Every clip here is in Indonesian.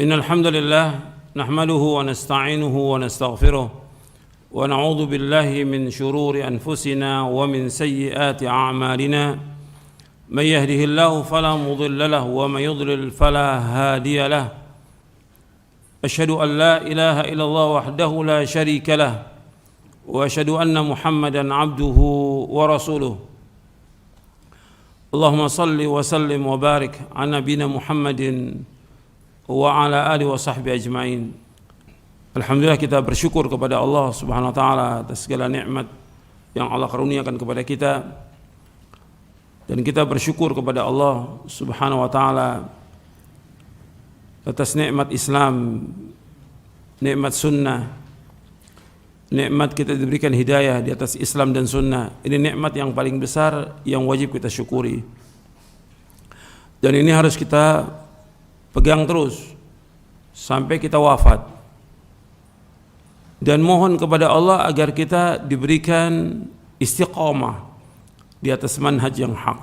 إن الحمد لله نحمده ونستعينه ونستغفره ونعوذ بالله من شرور أنفسنا ومن سيئات أعمالنا من يهده الله فلا مضل له ومن يضلل فلا هادي له أشهد أن لا إله إلا الله وحده لا شريك له وأشهد أن محمدا عبده ورسوله اللهم صل وسلم وبارك على نبينا محمد wa ala alihi wa sahbihi ajma'in. Alhamdulillah, kita bersyukur kepada Allah Subhanahu wa taala atas segala nikmat yang Allah karuniakan kepada kita. Dan kita bersyukur kepada Allah Subhanahu wa taala atas nikmat Islam, nikmat sunnah, nikmat kita diberikan hidayah di atas Islam dan sunnah. Ini nikmat yang paling besar yang wajib kita syukuri. Dan ini harus kita pegang terus sampai kita wafat, dan mohon kepada Allah agar kita diberikan istiqamah di atas manhaj yang hak.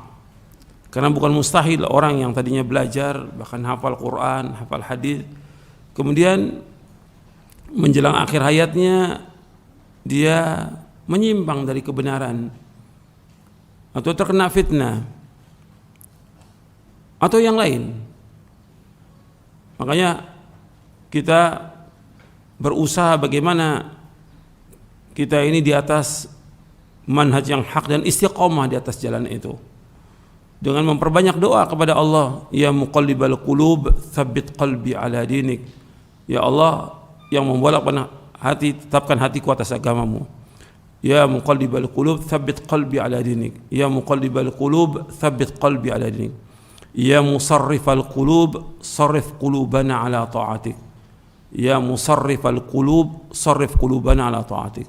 Karena bukan mustahil orang yang tadinya belajar bahkan hafal Quran, hafal hadis, kemudian menjelang akhir hayatnya dia menyimpang dari kebenaran atau terkena fitnah atau yang lain. Makanya kita berusaha bagaimana kita ini di atas manhaj yang hak dan istiqomah di atas jalan itu, dengan memperbanyak doa kepada Allah. Ya muqallibal qulub tsabbit qalbi ala dinik. Ya Allah yang membolak-balik hati, tetapkan hatiku atas agamamu. Ya muqallibal qulub tsabbit qalbi ala dinik. Ya muqallibal qulub tsabbit qalbi ala dinik. Ya musarrifal qulub sarrif qulubana ala ta'atik. Ya musarrifal qulub sarrif qulubana ala ta'atik.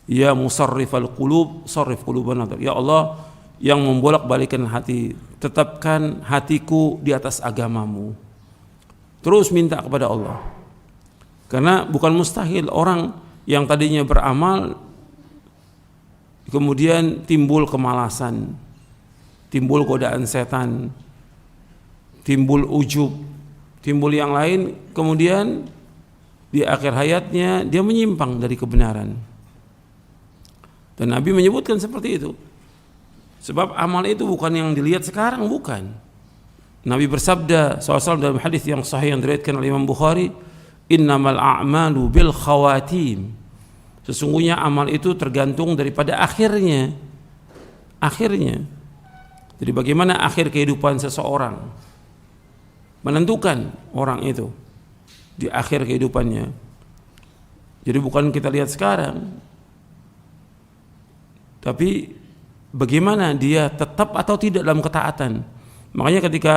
Ya musarrifal qulub sarrif qulubana. Ya Allah yang membolak-balikkan hati, tetapkan hatiku di atas agamamu. Terus minta kepada Allah. Karena bukan mustahil orang yang tadinya beramal kemudian timbul kemalasan, timbul godaan setan, timbul ujub, timbul yang lain, kemudian di akhir hayatnya dia menyimpang dari kebenaran. Dan Nabi menyebutkan seperti itu. Sebab amal itu bukan yang dilihat sekarang, bukan. Nabi bersabda SAW dalam hadis yang sahih yang diriwayatkan oleh Imam Bukhari, innamal a'malu bil khawatim. Sesungguhnya amal itu tergantung daripada akhirnya. Jadi bagaimana akhir kehidupan seseorang menentukan orang itu di akhir kehidupannya. Jadi bukan kita lihat sekarang, tapi bagaimana dia tetap atau tidak dalam ketaatan. Makanya ketika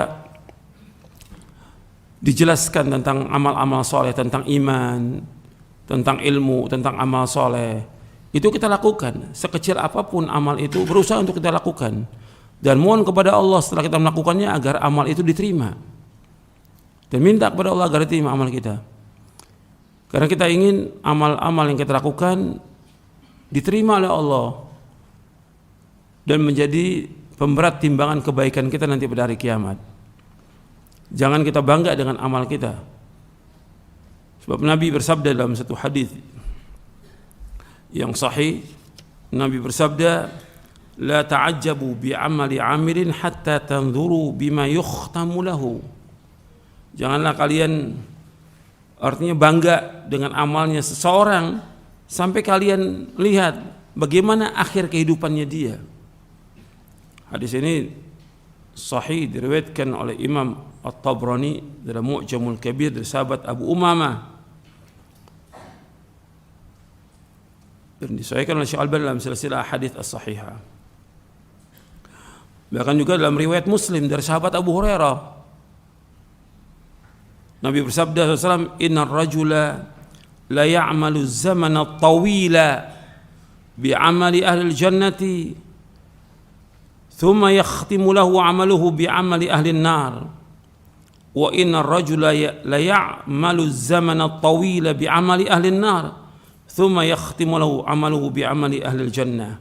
dijelaskan tentang amal-amal soleh, tentang iman, tentang ilmu, tentang amal soleh, itu kita lakukan. Sekecil apapun amal itu berusaha untuk kita lakukan, dan mohon kepada Allah setelah kita melakukannya agar amal itu diterima. Dan minta kepada Allah agar diterima amal kita. Karena kita ingin amal-amal yang kita lakukan diterima oleh Allah dan menjadi pemberat timbangan kebaikan kita nanti pada hari kiamat. Jangan kita bangga dengan amal kita. Sebab Nabi bersabda dalam satu hadis yang sahih, Nabi bersabda, la ta'ajjabu bi amali 'amilin hatta tanzuru bima yukhtamu lahu. Janganlah kalian artinya bangga dengan amalnya seseorang sampai kalian lihat bagaimana akhir kehidupannya dia. Hadis ini sahih diriwayatkan oleh Imam At-Tabrani dalam Mu'jamul Kabir dari sahabat Abu Umamah, dan disahihkan oleh Syekh Al-Albani dalam silsilah hadits as-sahihah. Bahkan juga dalam riwayat Muslim dari sahabat Abu Hurairah, Nabi bersabda SAW, innar rajula la ya'malu zamana tawila bi'amali ahli jannati thumma yakhtimu lahu amaluhu bi'amali ahli nar, wa innar rajula la ya'malu zamana tawila bi'amali ahli nar thumma yakhtimu lahu amaluhu bi'amali ahli jannah.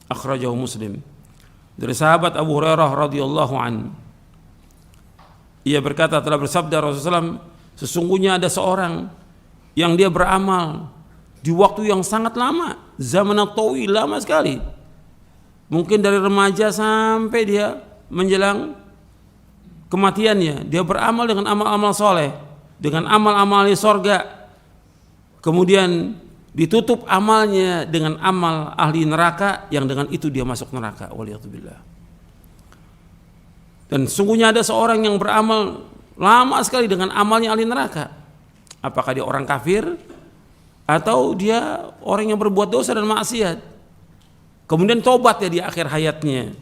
Akhrajahu Muslim. Dari sahabat Abu Hurairah radhiyallahu anhu, ia berkata, telah bersabda Rasulullah SAW, Sesungguhnya ada seorang yang dia beramal di waktu yang sangat lama, zaman tawi, lama sekali. Mungkin dari remaja sampai dia menjelang kematiannya, dia beramal dengan amal-amal soleh, dengan amal-amal di sorga. Kemudian ditutup amalnya dengan amal ahli neraka, yang dengan itu dia masuk neraka. Waliyatubillah. Dan sungguhnya ada seorang yang beramal lama sekali dengan amalnya ahli neraka. Apakah dia orang kafir atau dia orang yang berbuat dosa dan maksiat, kemudian tobat ya di akhir hayatnya.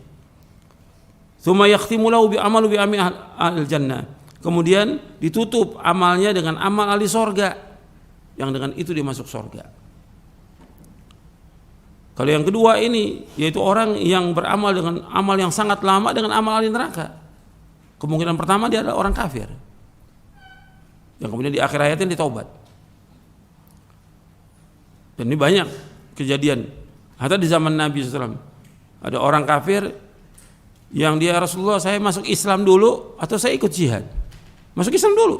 Tsumma yakhtimu lahu bi amalu bi ahli jannah. Kemudian ditutup amalnya dengan amal ahli sorga, yang dengan itu dia masuk sorga. Kalau yang kedua ini, yaitu orang yang beramal dengan amal yang sangat lama dengan amal ahli neraka. Kemungkinan pertama dia adalah orang kafir, yang kemudian di akhir hayatnya dia taubat. Dan ini banyak kejadian. Hatta di zaman Nabi SAW ada orang kafir yang dia, Rasulullah, saya masuk Islam dulu atau saya ikut jihad? Masuk Islam dulu,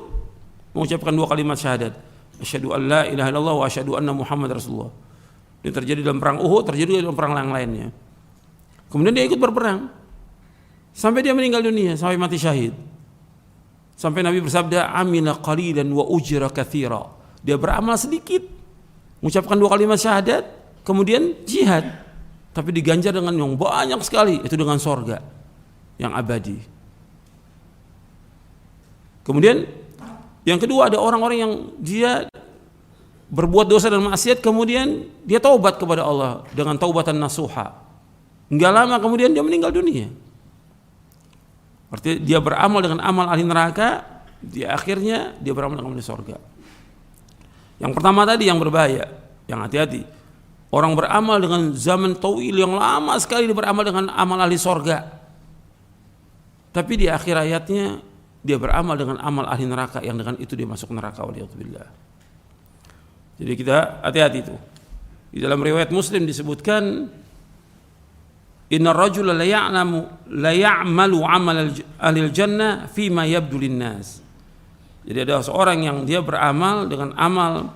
mengucapkan 2 kalimat syahadat, asyhadu an la ilaha illallah wa asyhadu anna Muhammad Rasulullah. Ini terjadi dalam perang Uhud, terjadi dalam perang yang lainnya. Kemudian dia ikut berperang sampai dia meninggal dunia, sampai mati syahid. Sampai Nabi bersabda, amila qalilan wa ujra katsira. Dia beramal sedikit, mengucapkan 2 kalimat syahadat, kemudian jihad, tapi diganjar dengan yang banyak sekali, itu dengan sorga yang abadi. Kemudian yang kedua, ada orang-orang yang dia berbuat dosa dan maksiat, kemudian dia taubat kepada Allah dengan taubatan nasuha. Enggak lama kemudian dia meninggal dunia. Artinya dia beramal dengan amal ahli neraka, di akhirnya dia beramal dengan amal surga. Yang pertama tadi yang berbahaya, yang hati-hati. Orang beramal dengan zaman tawil yang lama sekali, dia beramal dengan amal ahli surga, tapi di akhir hayatnya dia beramal dengan amal ahli neraka, yang dengan itu dia masuk neraka. Waliyatubillah. Jadi kita hati-hati itu. Di dalam riwayat Muslim disebutkan, inna rajula la ya'malu amal ahli jannah fima yabdu linnas. Jadi ada seorang yang dia beramal dengan amal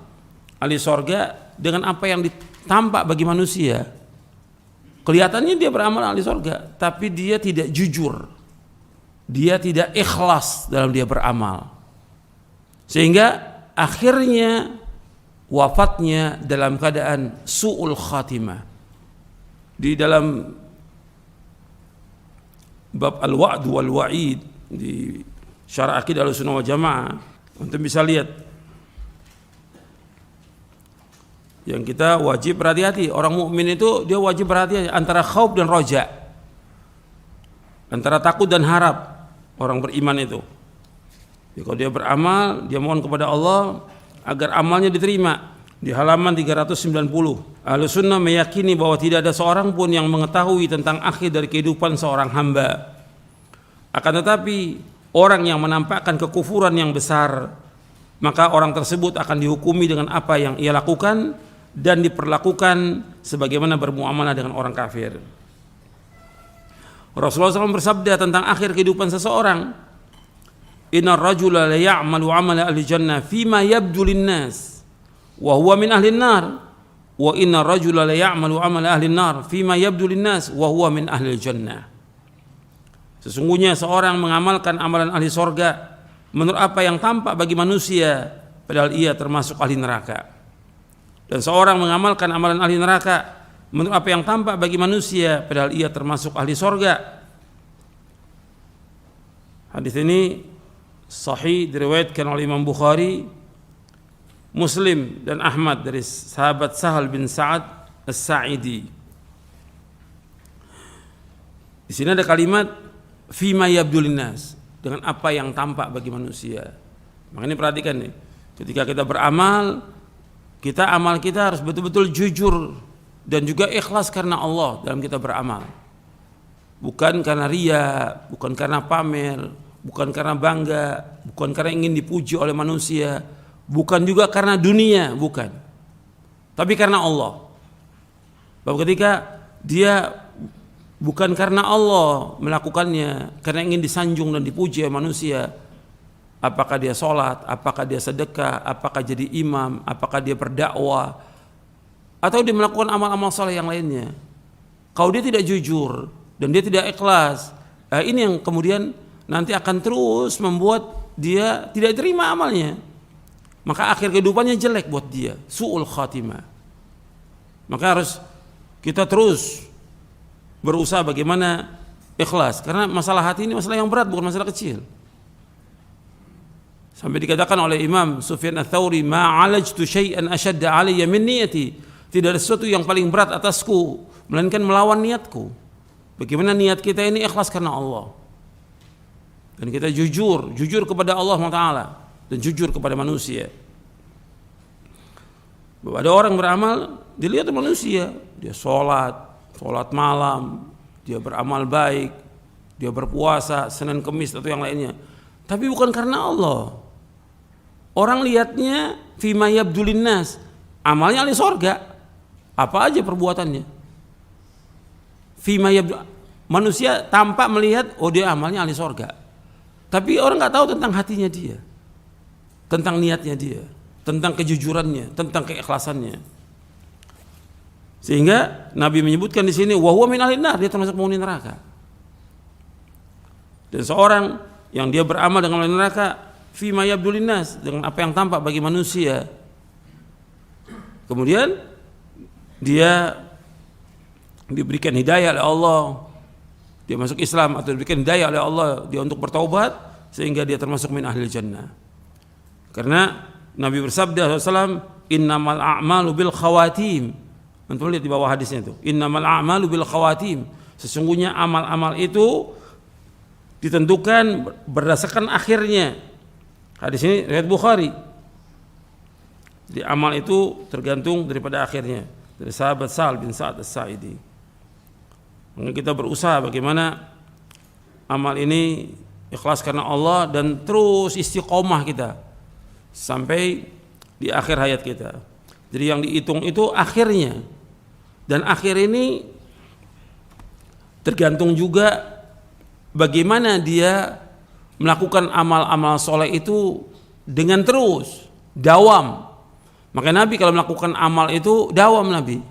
ahli surga dengan apa yang tampak bagi manusia. Kelihatannya dia beramal ahli surga, tapi dia tidak jujur, dia tidak ikhlas dalam dia beramal, sehingga akhirnya wafatnya dalam keadaan su'ul khatimah. Di dalam bab al-wa'd wal wa'id di Syarah Aqidah Ahlussunnah wal Jamaah, untuk bisa lihat yang kita wajib berhati-hati. Orang mukmin itu dia wajib berhati-hati antara khauf dan roja, antara takut dan harap. Orang beriman itu, jadi kalau dia beramal, dia mohon kepada Allah agar amalnya diterima. Di halaman 390, Ahlussunnah meyakini bahwa tidak ada seorang pun yang mengetahui tentang akhir dari kehidupan seorang hamba. Akan tetapi orang yang menampakkan kekufuran yang besar, maka orang tersebut akan dihukumi dengan apa yang ia lakukan dan diperlakukan sebagaimana bermuamalah dengan orang kafir. Rasulullah SAW bersabda tentang akhir kehidupan seseorang, inna rajula la ya'malu amala ahli jannah fima yabdu linnas wa huwa min ahli nar, wa inna rajula la ya'malu amala ahli nar fima yabdu linnas wa huwa min ahli jannah. Sesungguhnya seorang mengamalkan amalan ahli sorga menurut apa yang tampak bagi manusia, padahal ia termasuk ahli neraka. Dan seorang mengamalkan amalan ahli neraka menurut apa yang tampak bagi manusia, padahal ia termasuk ahli sorga. Hadis ini sahih, diriwayatkan oleh Imam Bukhari, Muslim dan Ahmad dari sahabat Sahal bin Sa'ad As-Sa'idi. Di sini ada kalimat fima yabdu linnas, dengan apa yang tampak bagi manusia. Makanya perhatikan nih, ketika kita beramal, amal kita harus betul-betul jujur dan juga ikhlas karena Allah dalam kita beramal. Bukan karena riya, bukan karena pamer, bukan karena bangga, bukan karena ingin dipuji oleh manusia, bukan juga karena dunia, bukan. Tapi karena Allah. Bahwa ketika dia bukan karena Allah melakukannya, karena ingin disanjung dan dipuji oleh manusia, apakah dia sholat, apakah dia sedekah, apakah jadi imam, apakah dia berdakwah, atau dia melakukan amal-amal saleh yang lainnya. Kalau dia tidak jujur dan dia tidak ikhlas, ini yang kemudian nanti akan terus membuat dia tidak terima amalnya. Maka akhir kehidupannya jelek buat dia, su'ul khatimah. Maka harus kita terus berusaha bagaimana ikhlas, karena masalah hati ini masalah yang berat, bukan masalah kecil. Sampai dikatakan oleh Imam Sufyan Ats-Tsauri, "Ma'alajtu syai'an ashadda 'alayya min niyati." Tidak ada sesuatu yang paling berat atasku melainkan melawan niatku. Bagaimana niat kita ini ikhlas karena Allah. Dan kita jujur kepada Allah Taala dan jujur kepada manusia. Bahwa ada orang beramal, dilihat manusia, dia sholat malam, dia beramal baik, dia berpuasa Senin Kemis atau yang lainnya, tapi bukan karena Allah. Orang lihatnya fima yabdulin nas, amalnya ahli sorga, apa aja perbuatannya. Fima yabdul, manusia tampak melihat, oh dia amalnya ahli sorga, tapi orang nggak tahu tentang hatinya dia, tentang niatnya dia, tentang kejujurannya, tentang keikhlasannya. Sehingga Nabi menyebutkan di sini, wa huwa min ahlin nar, dia termasuk penghuni neraka. Dan seorang yang dia beramal dengan ahli neraka, fima yabdulin nas, dengan apa yang tampak bagi manusia. Kemudian dia diberikan hidayah oleh Allah, dia masuk Islam atau diberikan hidayah oleh Allah dia untuk bertaubat, sehingga dia termasuk min ahlil jannah. Karena Nabi bersabda SAW, innamal a'malu bil khawatim. Antum lihat di bawah hadisnya itu, innamal a'malu bil khawatim. Sesungguhnya amal-amal itu ditentukan berdasarkan akhirnya. Hadis ini riwayat Bukhari. Jadi amal itu tergantung daripada akhirnya. Dari sahabat Sa'al bin Sa'ad As-Sa'idi. Maka kita berusaha bagaimana amal ini ikhlas karena Allah dan terus istiqomah kita sampai di akhir hayat kita. Jadi yang dihitung itu akhirnya, dan akhir ini tergantung juga bagaimana dia melakukan amal-amal soleh itu dengan terus dawam. Maka Nabi kalau melakukan amal itu dawam Nabi.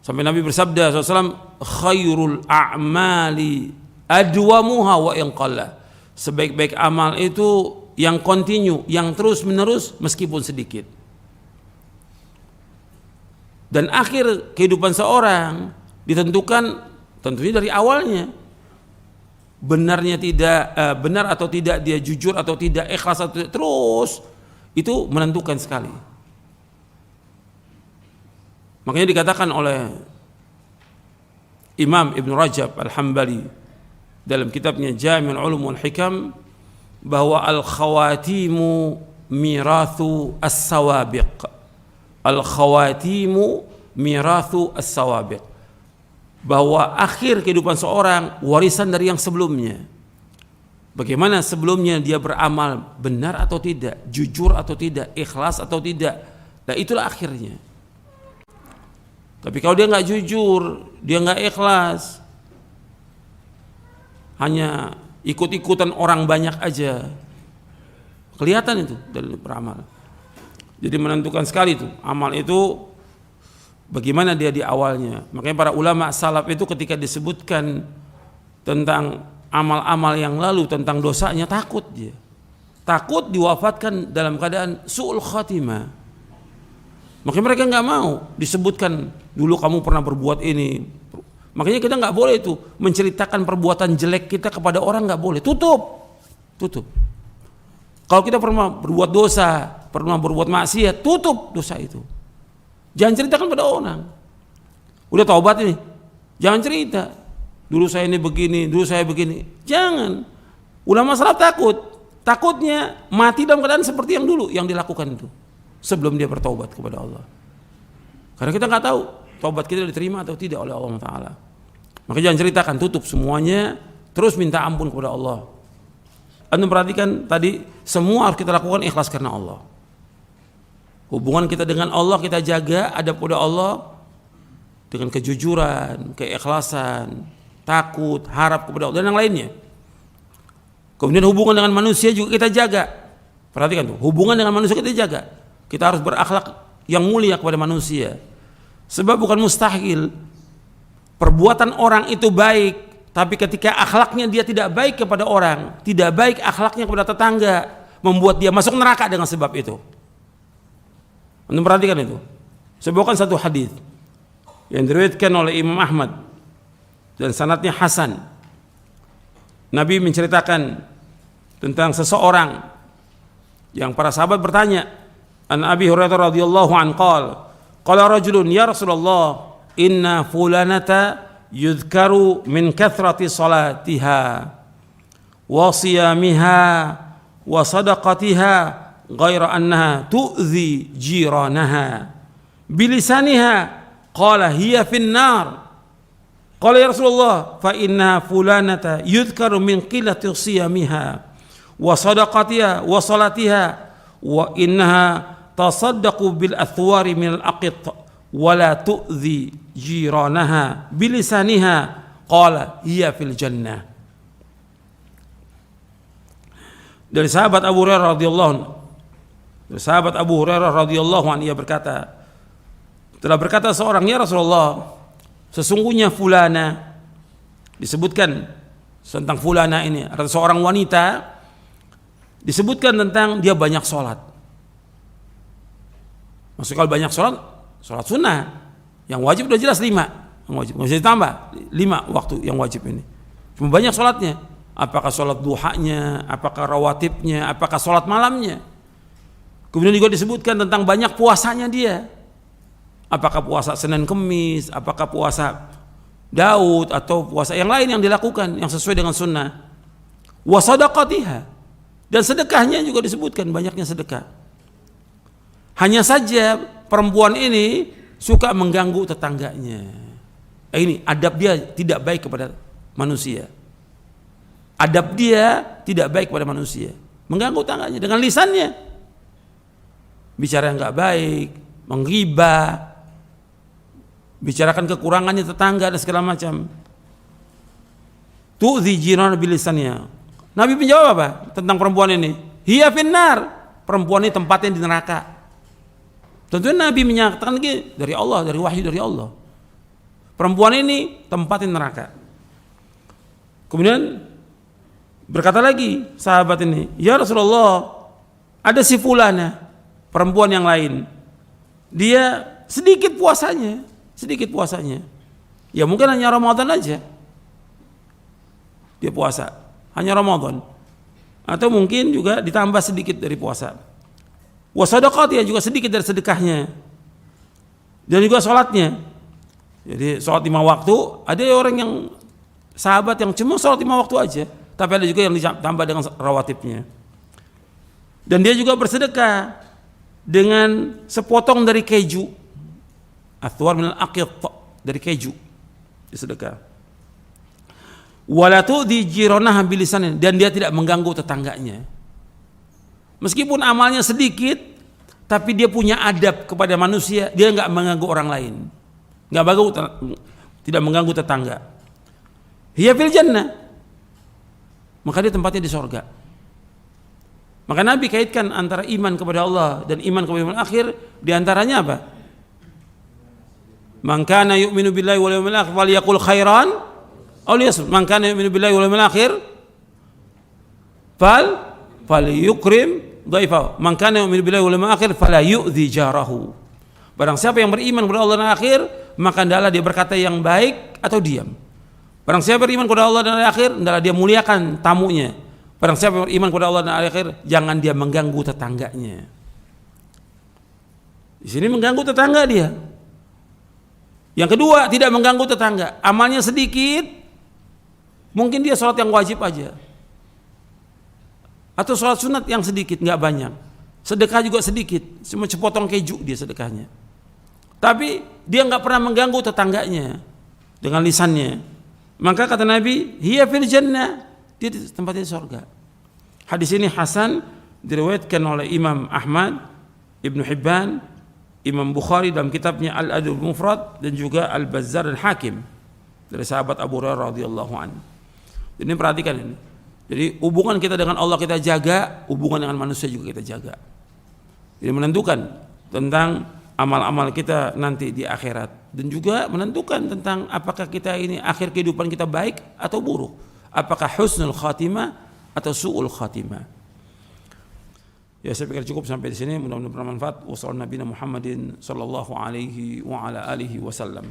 Sampai Nabi bersabda SAW, khairul a'mali adwamuha wa in qalla. Sebaik-baik amal itu yang continue, yang terus menerus meskipun sedikit. Dan akhir kehidupan seorang ditentukan tentunya dari awalnya. Benarnya tidak benar atau tidak dia jujur atau tidak, ikhlas atau tidak, terus itu menentukan sekali. Makanya dikatakan oleh Imam Ibn Rajab Al-Hambali dalam kitabnya Jami' al-Ulum wal Hikam bahwa al-khawatimu mirathu as-sawabiq. Al-khawatimu mirathu as-sawabiq, bahwa akhir kehidupan seorang warisan dari yang sebelumnya. Bagaimana sebelumnya dia beramal benar atau tidak, jujur atau tidak, ikhlas atau tidak, nah itulah akhirnya. Tapi kalau dia nggak jujur, dia nggak ikhlas, hanya ikut-ikutan orang banyak aja, kelihatan itu dari beramal. Jadi menentukan sekali itu amal itu bagaimana dia di awalnya. Makanya para ulama salaf itu ketika disebutkan tentang amal-amal yang lalu, tentang dosanya, takut dia. Takut diwafatkan dalam keadaan su'ul khatimah. Makanya mereka nggak mau disebutkan dulu kamu pernah berbuat ini. Makanya kita nggak boleh itu menceritakan perbuatan jelek kita kepada orang, nggak boleh. Tutup. Kalau kita pernah berbuat dosa, pernah berbuat maksiat, tutup dosa itu. Jangan ceritakan pada orang. Udah taubat ini, jangan cerita. Dulu saya ini begini, dulu saya begini. Jangan. Ulama salaf takutnya mati dalam keadaan seperti yang dulu yang dilakukan itu sebelum dia bertaubat kepada Allah. Karena kita nggak tahu taubat kita diterima atau tidak oleh Allah Taala. Maka jangan ceritakan, tutup semuanya, terus minta ampun kepada Allah. Anda perhatikan tadi, semua harus kita lakukan ikhlas karena Allah. Hubungan kita dengan Allah kita jaga, ada pada Allah dengan kejujuran, keikhlasan, takut, harap kepada Allah dan yang lainnya. Kemudian hubungan dengan manusia juga kita jaga. Perhatikan tuh, hubungan dengan manusia kita jaga. Kita harus berakhlak yang mulia kepada manusia. Sebab bukan mustahil perbuatan orang itu baik, tapi ketika akhlaknya dia tidak baik kepada orang, tidak baik akhlaknya kepada tetangga, membuat dia masuk neraka dengan sebab itu. Anda perhatikan itu. Saya bawakan satu hadis yang diriwayatkan oleh Imam Ahmad dan sanadnya hasan. Nabi menceritakan tentang seseorang yang para sahabat bertanya, an Abi Hurairah radhiyallahu anhu qala rajulun ya Rasulullah inna fulanata yudhkaru min kathrati salatiha wa siyamiha wa sadaqatiha ghaira annaha tu'zi jiranaha bilisaniha qala hiya fin nar qala ya Rasulullah fa inna fulanata yudhkaru min qillati siyamiha wa sadaqatiha wa salatiha wa innaha tasaddaqu bil athwari min al aqit wa la tu'zi jiranaha bilisaniha qala hiya fil jannah. Dari sahabat Abu Hurairah radhiyallahu anhu ia berkata, telah berkata seorang, ya Rasulullah, sesungguhnya fulana, disebutkan tentang fulana ini, ada seorang wanita, disebutkan tentang dia banyak sholat. Maksudnya kalau banyak sholat sunnah, yang wajib udah jelas 5, yang wajib nggak bisa ditambah 5 waktu yang wajib ini. Cuma banyak sholatnya, apakah sholat duhanya, apakah rawatibnya, apakah sholat malamnya. Kemudian juga disebutkan tentang banyak puasanya dia, apakah puasa Senin Kemis, apakah puasa Daud atau puasa yang lain yang dilakukan yang sesuai dengan sunnah. Wa sadaqatiha, dan sedekahnya juga disebutkan, banyaknya sedekah. Hanya saja perempuan ini suka mengganggu tetangganya. Ini adab dia tidak baik kepada manusia. Adab dia tidak baik kepada manusia. Mengganggu tetangganya dengan lisannya. Bicara yang enggak baik, menggibah, bicarakan kekurangannya tetangga dan segala macam. Tu'zi jiran bilisannya. Nabi menjawab apa tentang perempuan ini? Hiya finnar. Perempuan ini tempatnya di neraka. Tentunya Nabi menyatakan lagi dari Allah, dari wahyu dari Allah. Perempuan ini tempatnya neraka. Kemudian berkata lagi sahabat ini, ya Rasulullah, ada si fulana, perempuan yang lain. Dia sedikit puasanya. Ya mungkin hanya Ramadan aja. Dia puasa, hanya Ramadan. Atau mungkin juga ditambah sedikit dari puasa. Wa sadaqatiha, juga sedikit dari sedekahnya. Dan juga sholatnya. Jadi sholat 5 waktu, ada orang yang sahabat yang cuma sholat 5 waktu aja, tapi ada juga yang ditambah dengan rawatibnya. Dan dia juga bersedekah dengan sepotong dari keju. Athwar minal aqit, dari keju. Disedekah. Wala tu'dhi jiranaha bilisanin, dan dia tidak mengganggu tetangganya. Meskipun amalnya sedikit, tapi dia punya adab kepada manusia, dia enggak mengganggu orang lain. Tidak mengganggu tetangga. Hiya fil jannah. Maka dia tempatnya di surga. Maka Nabi kaitkan antara iman kepada Allah dan iman kepada yaumil akhir, di antaranya apa? Man kana yu'minu billahi wal yaumil akhir falyaqul khairan aw liyasmut. Man kana yu'minu billahi wal yaumil akhir falyukrim dhaifahu. Man kana yu'minu billahi wal yaumil akhir fala yu'dhi jarahu. Barang siapa yang beriman kepada Allah dan akhir, maka hendaklah dia berkata yang baik atau diam. Barang siapa beriman kepada Allah dan akhir, hendaklah dia muliakan tamunya. Barang siapa beriman kepada Allah dan akhir, jangan dia mengganggu tetangganya. Di sini mengganggu tetangga dia. Yang kedua, tidak mengganggu tetangga. Amalnya sedikit, mungkin dia sholat yang wajib aja, atau sholat sunat yang sedikit, nggak banyak. Sedekah juga sedikit, cuma sepotong keju dia sedekahnya. Tapi dia nggak pernah mengganggu tetangganya dengan lisannya. Maka kata Nabi, hiya fil jannah, dia di tempatnya di surga. Hadis ini hasan, diriwayatkan oleh Imam Ahmad, Ibnu Hibban, Imam Bukhari dalam kitabnya Al-Adab Mufrad, dan juga Al-Bazzar dan Hakim dari sahabat Abu Hurairah radhiyallahu anhu. Ini perhatikan ini. Jadi hubungan kita dengan Allah kita jaga, hubungan dengan manusia juga kita jaga. Jadi menentukan tentang amal-amal kita nanti di akhirat, dan juga menentukan tentang apakah kita ini akhir kehidupan kita baik atau buruk, apakah husnul khatimah atau su'ul khatimah. Ya, saya pikir cukup sampai di sini, mudah-mudahan bermanfaat. Wassalamualaikum warahmatullahi wabarakatuh.